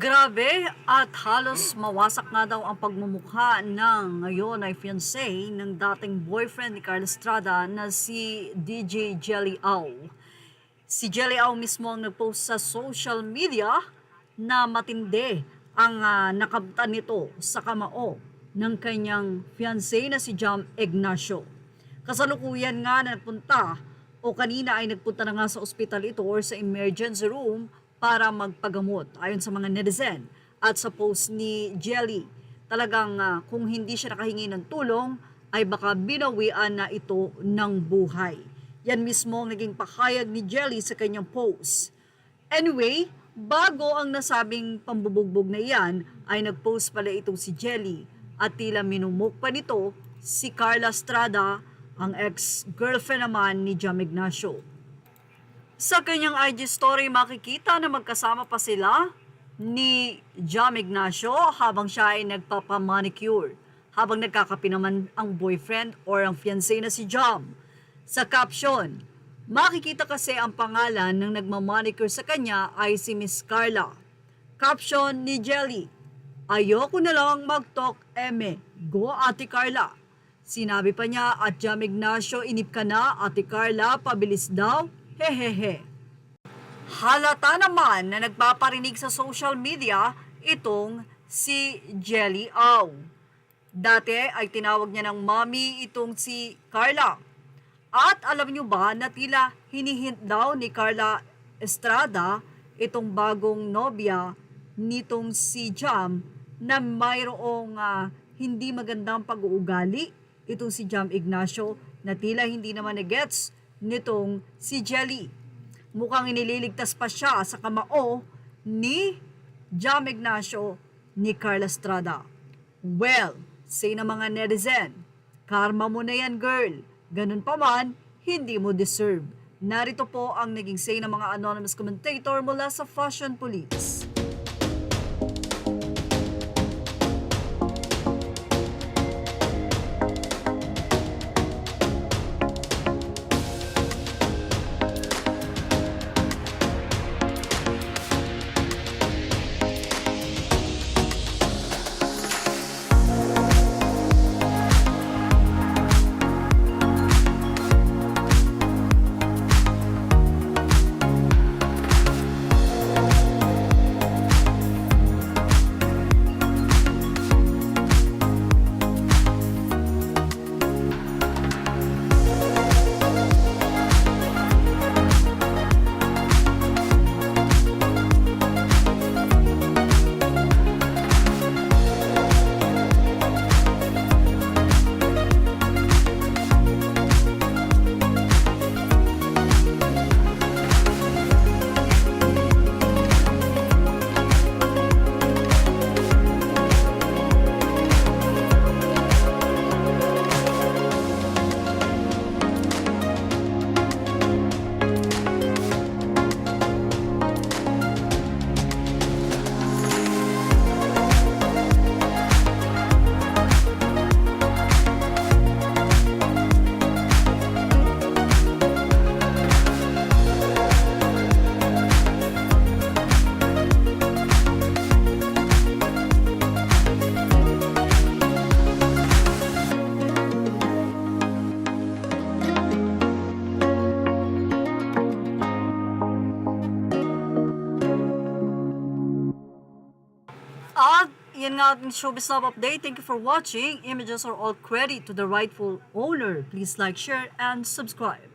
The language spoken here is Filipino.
Grabe at halos mawasak nga daw ang pagmumukha ng ngayon ay fiancé ng dating boyfriend ni Carl Estrada na si DJ Jelly Au. Si Jelly Au mismo ang nagpost sa social media na matindi ang nakabtan nito sa kamao ng kanyang fiancé na si Jam Ignacio. Kasalukuyan nga na nagpunta o kanina ay nagpunta na nga sa ospital ito or sa emergency room para magpagamot ayon sa mga netizen. At sa post ni Jelly, talagang kung hindi siya nakahingi ng tulong ay baka binawian na ito ng buhay. Yan mismo ang naging pahayag ni Jelly sa kanyang post. Anyway, bago ang nasabing pambubugbog na iyan ay nagpost pala itong si Jelly at tila minumuk pa nito si Carla Estrada, ang ex-girlfriend naman ni Jam Ignacio. Sa kanyang IG story makikita na magkasama pa sila ni Jam Ignacio habang siya ay nagpapamanicure, habang nagkakape naman ang boyfriend or ang fiancé na si Jam. Sa caption, makikita kasi ang pangalan ng nagmamanicure sa kanya ay si Miss Carla. Caption ni Jelly, ayoko na lang mag-talk go Ate Carla. Sinabi pa niya at Jam Ignacio, inip ka na Ate Carla, pabilis daw, hehehe. Halata naman na nagpaparinig sa social media itong si Jelly Au. Dati ay tinawag niya ng mommy itong si Carla. At alam niyo ba na tila hinihint daw ni Carla Estrada itong bagong nobya nitong si Jam na mayroong hindi magandang pag-uugali itong si Jam Ignacio na tila hindi naman na-gets nitong si Jelly. Mukhang inililigtas pa siya sa kamao ni Jam Ignacio ni Carla Estrada. Well, say na mga netizen, karma mo na yan girl. Ganun pa man, hindi mo deserve. Narito po ang naging say ng mga anonymous commentator mula sa Fashion Police. At yan nga ating showbiz love update. Thank you for watching. Images are all credit to the rightful owner. Please like, share, and subscribe.